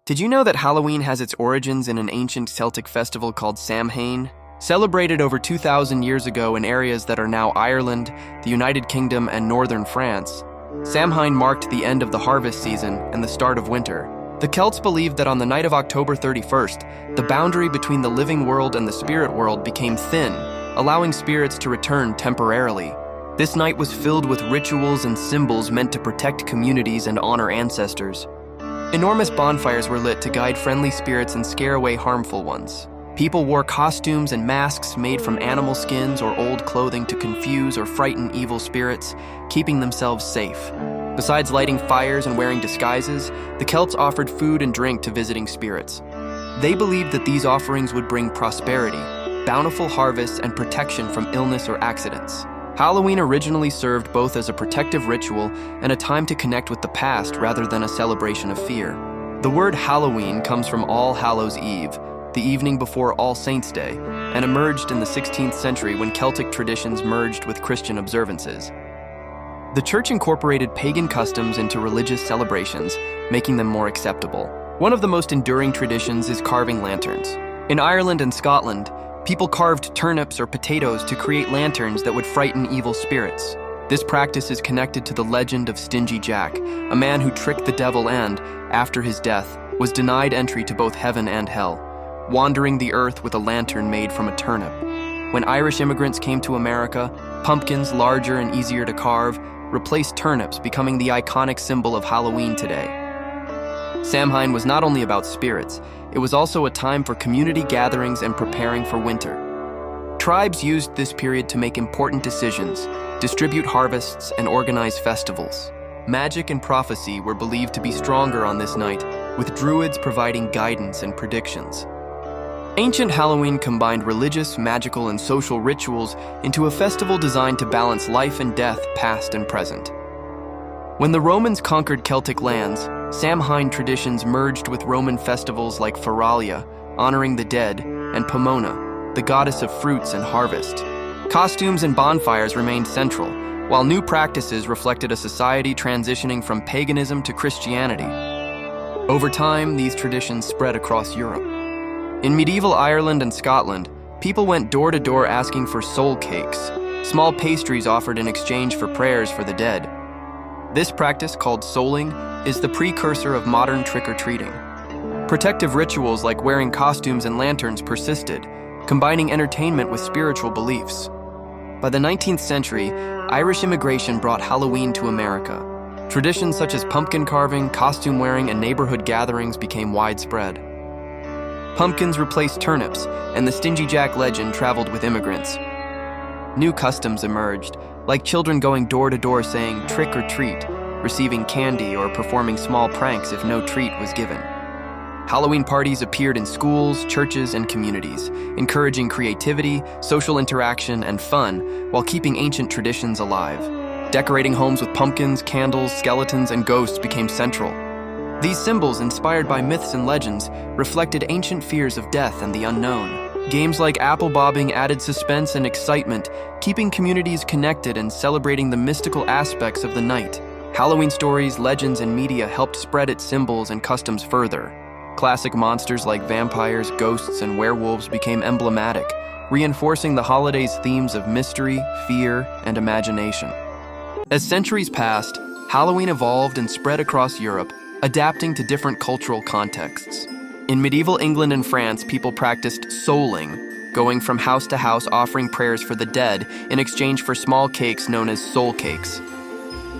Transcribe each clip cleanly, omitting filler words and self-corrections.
Did you know that Halloween has its origins in an ancient Celtic festival called Samhain? Celebrated over 2,000 years ago in areas that are now Ireland, the United Kingdom, and northern France, Samhain marked the end of the harvest season and the start of winter. The Celts believed that on the night of October 31st, the boundary between the living world and the spirit world became thin, allowing spirits to return temporarily. This night was filled with rituals and symbols meant to protect communities and honor ancestors. Enormous bonfires were lit to guide friendly spirits and scare away harmful ones. People wore costumes and masks made from animal skins or old clothing to confuse or frighten evil spirits, keeping themselves safe. Besides lighting fires and wearing disguises, the Celts offered food and drink to visiting spirits. They believed that these offerings would bring prosperity, bountiful harvests, and protection from illness or accidents. Halloween originally served both as a protective ritual and a time to connect with the past rather than a celebration of fear. The word Halloween comes from All Hallows' Eve, the evening before All Saints' Day, and emerged in the 16th century when Celtic traditions merged with Christian observances. The church incorporated pagan customs into religious celebrations, making them more acceptable. One of the most enduring traditions is carving lanterns. In Ireland and Scotland, people carved turnips or potatoes to create lanterns that would frighten evil spirits. This practice is connected to the legend of Stingy Jack, a man who tricked the devil and, after his death, was denied entry to both heaven and hell, wandering the earth with a lantern made from a turnip. When Irish immigrants came to America, pumpkins, larger and easier to carve, replaced turnips, becoming the iconic symbol of Halloween today. Samhain was not only about spirits, it was also a time for community gatherings and preparing for winter. Tribes used this period to make important decisions, distribute harvests, and organize festivals. Magic and prophecy were believed to be stronger on this night, with druids providing guidance and predictions. Ancient Halloween combined religious, magical, and social rituals into a festival designed to balance life and death, past and present. When the Romans conquered Celtic lands, Samhain traditions merged with Roman festivals like Feralia, honoring the dead, and Pomona, the goddess of fruits and harvest. Costumes and bonfires remained central, while new practices reflected a society transitioning from paganism to Christianity. Over time, these traditions spread across Europe. In medieval Ireland and Scotland, people went door to door asking for soul cakes, small pastries offered in exchange for prayers for the dead. This practice, called souling, is the precursor of modern trick-or-treating. Protective rituals like wearing costumes and lanterns persisted, combining entertainment with spiritual beliefs. By the 19th century, Irish immigration brought Halloween to America. Traditions such as pumpkin carving, costume wearing, and neighborhood gatherings became widespread. Pumpkins replaced turnips, and the Stingy Jack legend traveled with immigrants. New customs emerged, like children going door to door saying trick or treat, receiving candy or performing small pranks if no treat was given. Halloween parties appeared in schools, churches, and communities, encouraging creativity, social interaction, and fun while keeping ancient traditions alive. Decorating homes with pumpkins, candles, skeletons, and ghosts became central. These symbols, inspired by myths and legends, reflected ancient fears of death and the unknown. Games like apple bobbing added suspense and excitement, keeping communities connected and celebrating the mystical aspects of the night. Halloween stories, legends, and media helped spread its symbols and customs further. Classic monsters like vampires, ghosts, and werewolves became emblematic, reinforcing the holiday's themes of mystery, fear, and imagination. As centuries passed, Halloween evolved and spread across Europe, adapting to different cultural contexts. In medieval England and France, people practiced souling, going from house to house offering prayers for the dead in exchange for small cakes known as soul cakes.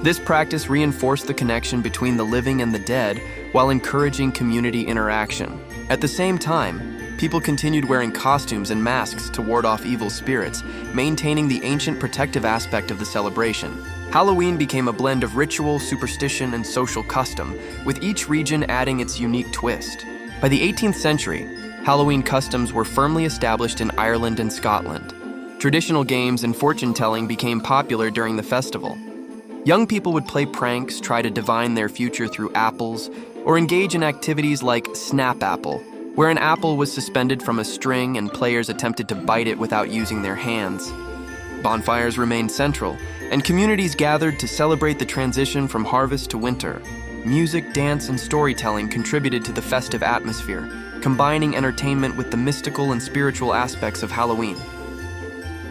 This practice reinforced the connection between the living and the dead while encouraging community interaction. At the same time, people continued wearing costumes and masks to ward off evil spirits, maintaining the ancient protective aspect of the celebration. Halloween became a blend of ritual, superstition, and social custom, with each region adding its unique twist. By the 18th century, Halloween customs were firmly established in Ireland and Scotland. Traditional games and fortune-telling became popular during the festival. Young people would play pranks, try to divine their future through apples, or engage in activities like Snap Apple, where an apple was suspended from a string and players attempted to bite it without using their hands. Bonfires remained central, and communities gathered to celebrate the transition from harvest to winter. Music, dance, and storytelling contributed to the festive atmosphere, combining entertainment with the mystical and spiritual aspects of Halloween.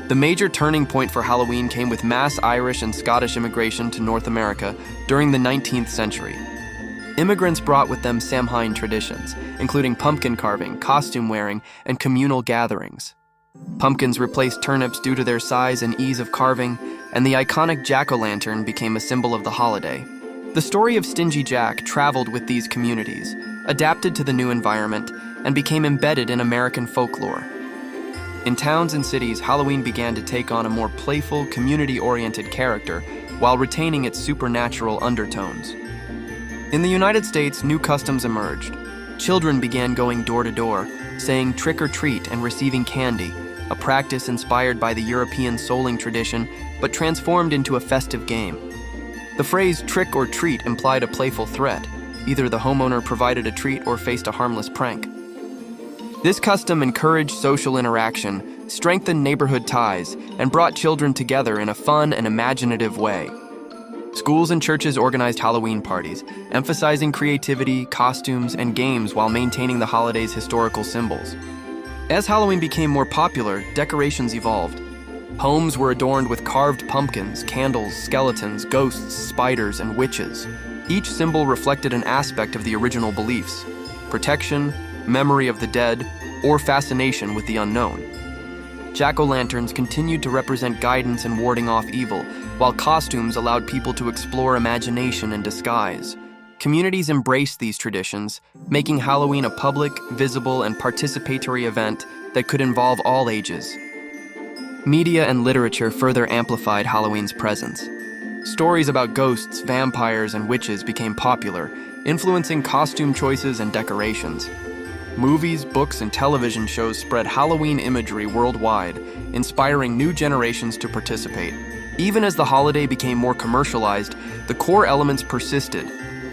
The major turning point for Halloween came with mass Irish and Scottish immigration to North America during the 19th century. Immigrants brought with them Samhain traditions, including pumpkin carving, costume wearing, and communal gatherings. Pumpkins replaced turnips due to their size and ease of carving, and the iconic jack-o'-lantern became a symbol of the holiday. The story of Stingy Jack traveled with these communities, adapted to the new environment, and became embedded in American folklore. In towns and cities, Halloween began to take on a more playful, community-oriented character while retaining its supernatural undertones. In the United States, new customs emerged. Children began going door to door, saying trick or treat and receiving candy, a practice inspired by the European souling tradition but transformed into a festive game. The phrase trick or treat implied a playful threat. Either the homeowner provided a treat or faced a harmless prank. This custom encouraged social interaction, strengthened neighborhood ties, and brought children together in a fun and imaginative way. Schools and churches organized Halloween parties, emphasizing creativity, costumes, and games while maintaining the holiday's historical symbols. As Halloween became more popular, decorations evolved. Homes were adorned with carved pumpkins, candles, skeletons, ghosts, spiders, and witches. Each symbol reflected an aspect of the original beliefs: protection, memory of the dead, or fascination with the unknown. Jack-o'-lanterns continued to represent guidance and warding off evil, while costumes allowed people to explore imagination and disguise. Communities embraced these traditions, making Halloween a public, visible, and participatory event that could involve all ages. Media and literature further amplified Halloween's presence. Stories about ghosts, vampires, and witches became popular, influencing costume choices and decorations. Movies, books, and television shows spread Halloween imagery worldwide, inspiring new generations to participate. Even as the holiday became more commercialized, the core elements persisted: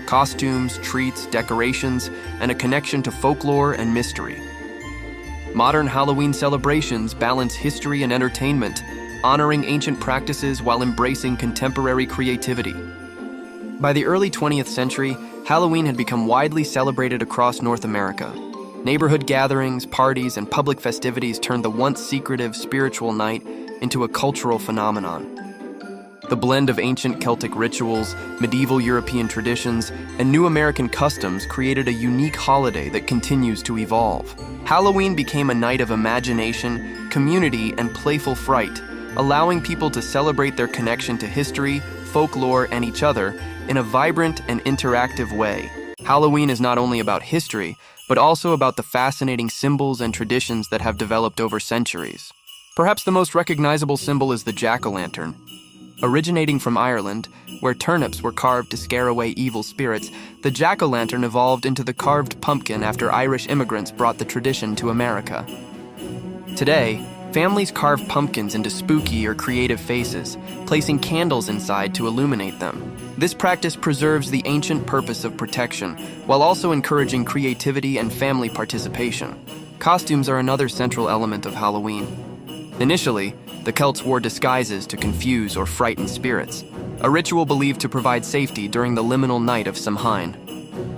costumes, treats, decorations, and a connection to folklore and mystery. Modern Halloween celebrations balance history and entertainment, honoring ancient practices while embracing contemporary creativity. By the early 20th century, Halloween had become widely celebrated across North America. Neighborhood gatherings, parties, and public festivities turned the once secretive spiritual night into a cultural phenomenon. The blend of ancient Celtic rituals, medieval European traditions, and new American customs created a unique holiday that continues to evolve. Halloween became a night of imagination, community, and playful fright, allowing people to celebrate their connection to history, folklore, and each other in a vibrant and interactive way. Halloween is not only about history, but also about the fascinating symbols and traditions that have developed over centuries. Perhaps the most recognizable symbol is the jack-o'-lantern. Originating from Ireland, where turnips were carved to scare away evil spirits, the jack-o'-lantern evolved into the carved pumpkin after Irish immigrants brought the tradition to America. Today, families carve pumpkins into spooky or creative faces, placing candles inside to illuminate them. This practice preserves the ancient purpose of protection, while also encouraging creativity and family participation. Costumes are another central element of Halloween. Initially, the Celts wore disguises to confuse or frighten spirits, a ritual believed to provide safety during the liminal night of Samhain.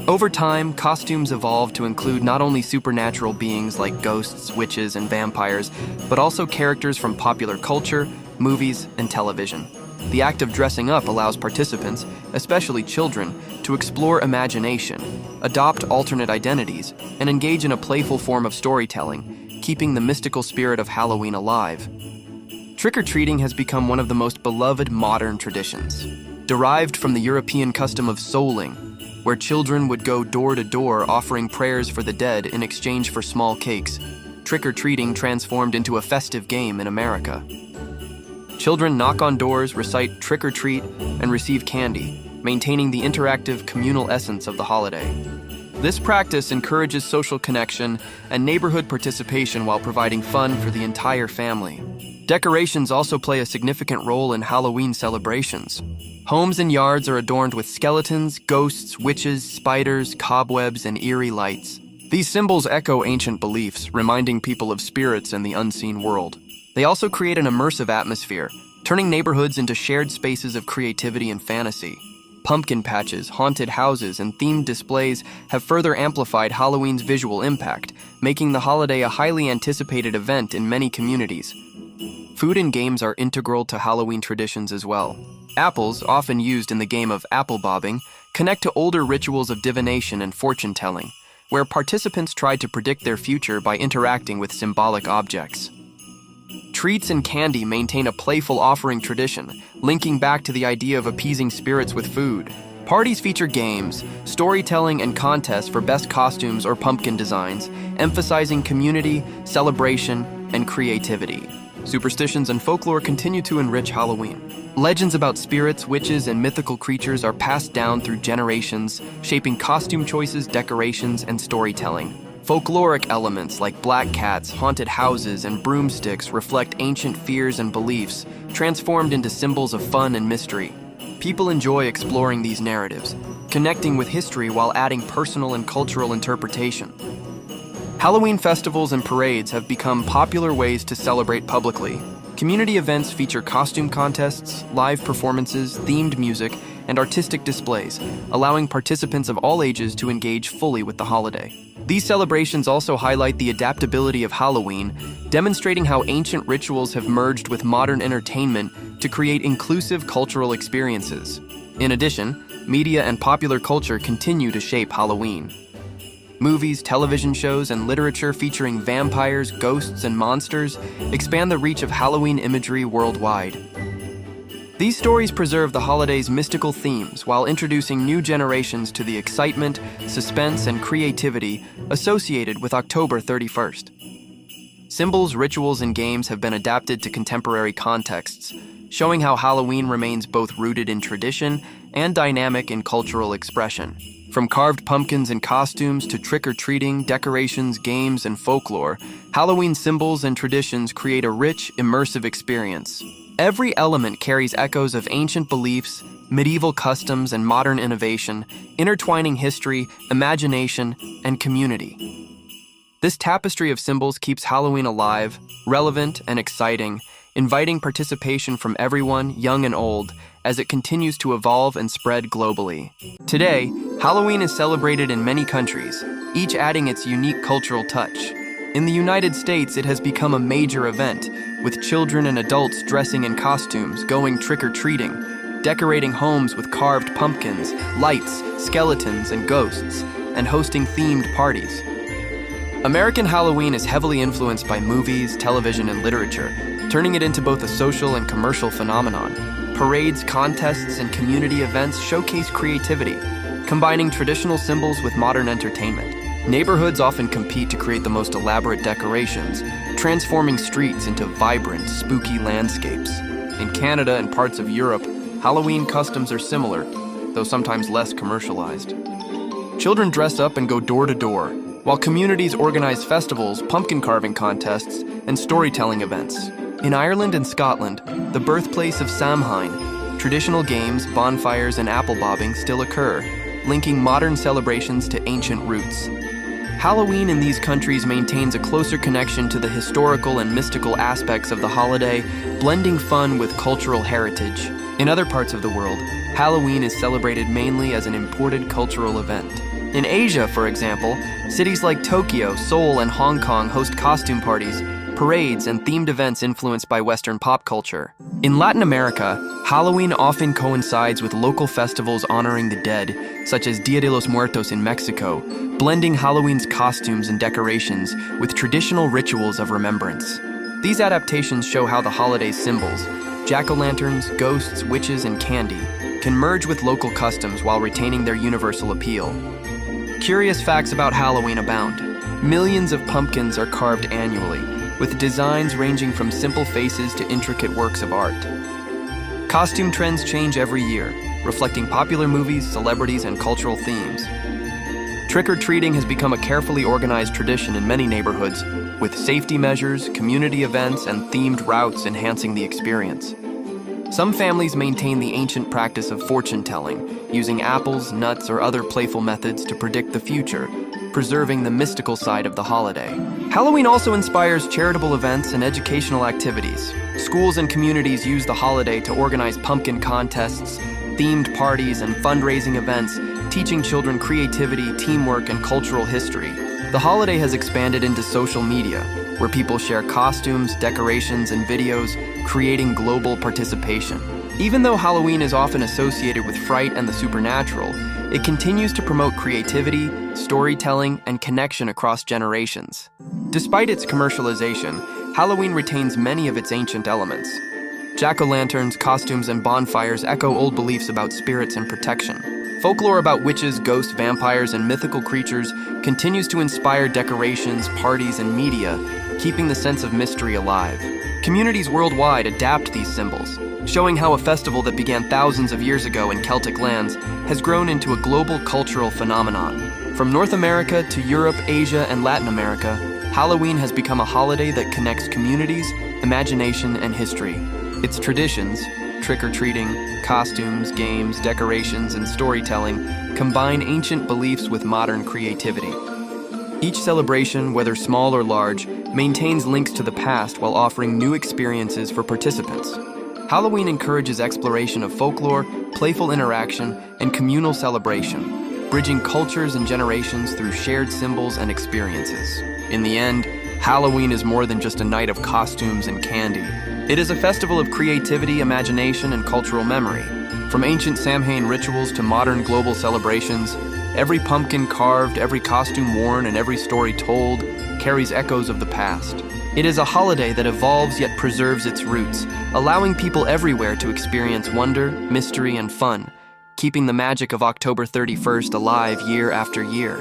Over time, costumes evolved to include not only supernatural beings like ghosts, witches, and vampires, but also characters from popular culture, movies, and television. The act of dressing up allows participants, especially children, to explore imagination, adopt alternate identities, and engage in a playful form of storytelling, keeping the mystical spirit of Halloween alive. Trick-or-treating has become one of the most beloved modern traditions. Derived from the European custom of souling, where children would go door to door offering prayers for the dead in exchange for small cakes, trick-or-treating transformed into a festive game in America. Children knock on doors, recite trick or treat, and receive candy, maintaining the interactive communal essence of the holiday. This practice encourages social connection and neighborhood participation while providing fun for the entire family. Decorations also play a significant role in Halloween celebrations. Homes and yards are adorned with skeletons, ghosts, witches, spiders, cobwebs, and eerie lights. These symbols echo ancient beliefs, reminding people of spirits and the unseen world. They also create an immersive atmosphere, turning neighborhoods into shared spaces of creativity and fantasy. Pumpkin patches, haunted houses, and themed displays have further amplified Halloween's visual impact, making the holiday a highly anticipated event in many communities. Food and games are integral to Halloween traditions as well. Apples, often used in the game of apple bobbing, connect to older rituals of divination and fortune-telling, where participants try to predict their future by interacting with symbolic objects. Treats and candy maintain a playful offering tradition, linking back to the idea of appeasing spirits with food. Parties feature games, storytelling, and contests for best costumes or pumpkin designs, emphasizing community, celebration, and creativity. Superstitions and folklore continue to enrich Halloween. Legends about spirits, witches, and mythical creatures are passed down through generations, shaping costume choices, decorations, and storytelling. Folkloric elements like black cats, haunted houses, and broomsticks reflect ancient fears and beliefs, transformed into symbols of fun and mystery. People enjoy exploring these narratives, connecting with history while adding personal and cultural interpretation. Halloween festivals and parades have become popular ways to celebrate publicly. Community events feature costume contests, live performances, themed music, and artistic displays, allowing participants of all ages to engage fully with the holiday. These celebrations also highlight the adaptability of Halloween, demonstrating how ancient rituals have merged with modern entertainment to create inclusive cultural experiences. In addition, media and popular culture continue to shape Halloween. Movies, television shows, and literature featuring vampires, ghosts, and monsters expand the reach of Halloween imagery worldwide. These stories preserve the holiday's mystical themes while introducing new generations to the excitement, suspense, and creativity associated with October 31st. Symbols, rituals, and games have been adapted to contemporary contexts, showing how Halloween remains both rooted in tradition and dynamic in cultural expression. From carved pumpkins and costumes to trick-or-treating, decorations, games, and folklore, Halloween symbols and traditions create a rich, immersive experience. Every element carries echoes of ancient beliefs, medieval customs, and modern innovation, intertwining history, imagination, and community. This tapestry of symbols keeps Halloween alive, relevant, and exciting, inviting participation from everyone, young and old, as it continues to evolve and spread globally. Today, Halloween is celebrated in many countries, each adding its unique cultural touch. In the United States, it has become a major event, with children and adults dressing in costumes, going trick-or-treating, decorating homes with carved pumpkins, lights, skeletons, and ghosts, and hosting themed parties. American Halloween is heavily influenced by movies, television, and literature, turning it into both a social and commercial phenomenon. Parades, contests, and community events showcase creativity, combining traditional symbols with modern entertainment. Neighborhoods often compete to create the most elaborate decorations, transforming streets into vibrant, spooky landscapes. In Canada and parts of Europe, Halloween customs are similar, though sometimes less commercialized. Children dress up and go door to door, while communities organize festivals, pumpkin carving contests, and storytelling events. In Ireland and Scotland, the birthplace of Samhain, traditional games, bonfires, and apple bobbing still occur, linking modern celebrations to ancient roots. Halloween in these countries maintains a closer connection to the historical and mystical aspects of the holiday, blending fun with cultural heritage. In other parts of the world, Halloween is celebrated mainly as an imported cultural event. In Asia, for example, cities like Tokyo, Seoul, and Hong Kong host costume parties, parades, and themed events influenced by Western pop culture. In Latin America, Halloween often coincides with local festivals honoring the dead, such as Dia de los Muertos in Mexico, blending Halloween's costumes and decorations with traditional rituals of remembrance. These adaptations show how the holiday's symbols, jack-o'-lanterns, ghosts, witches, and candy, can merge with local customs while retaining their universal appeal. Curious facts about Halloween abound. Millions of pumpkins are carved annually, with designs ranging from simple faces to intricate works of art. Costume trends change every year, reflecting popular movies, celebrities, and cultural themes. Trick-or-treating has become a carefully organized tradition in many neighborhoods, with safety measures, community events, and themed routes enhancing the experience. Some families maintain the ancient practice of fortune-telling, using apples, nuts, or other playful methods to predict the future, preserving the mystical side of the holiday. Halloween also inspires charitable events and educational activities. Schools and communities use the holiday to organize pumpkin contests, themed parties, and fundraising events, teaching children creativity, teamwork, and cultural history. The holiday has expanded into social media, where people share costumes, decorations, and videos, creating global participation. Even though Halloween is often associated with fright and the supernatural, it continues to promote creativity, storytelling, and connection across generations. Despite its commercialization, Halloween retains many of its ancient elements. Jack-o'-lanterns, costumes, and bonfires echo old beliefs about spirits and protection. Folklore about witches, ghosts, vampires, and mythical creatures continues to inspire decorations, parties, and media, keeping the sense of mystery alive. Communities worldwide adapt these symbols, showing how a festival that began thousands of years ago in Celtic lands has grown into a global cultural phenomenon. From North America to Europe, Asia, and Latin America, Halloween has become a holiday that connects communities, imagination, and history. Its traditions, trick-or-treating, costumes, games, decorations, and storytelling, combine ancient beliefs with modern creativity. Each celebration, whether small or large, maintains links to the past while offering new experiences for participants. Halloween encourages exploration of folklore, playful interaction, and communal celebration, bridging cultures and generations through shared symbols and experiences. In the end, Halloween is more than just a night of costumes and candy. It is a festival of creativity, imagination, and cultural memory. From ancient Samhain rituals to modern global celebrations, every pumpkin carved, every costume worn, and every story told carries echoes of the past. It is a holiday that evolves yet preserves its roots, allowing people everywhere to experience wonder, mystery, and fun, keeping the magic of October 31st alive year after year.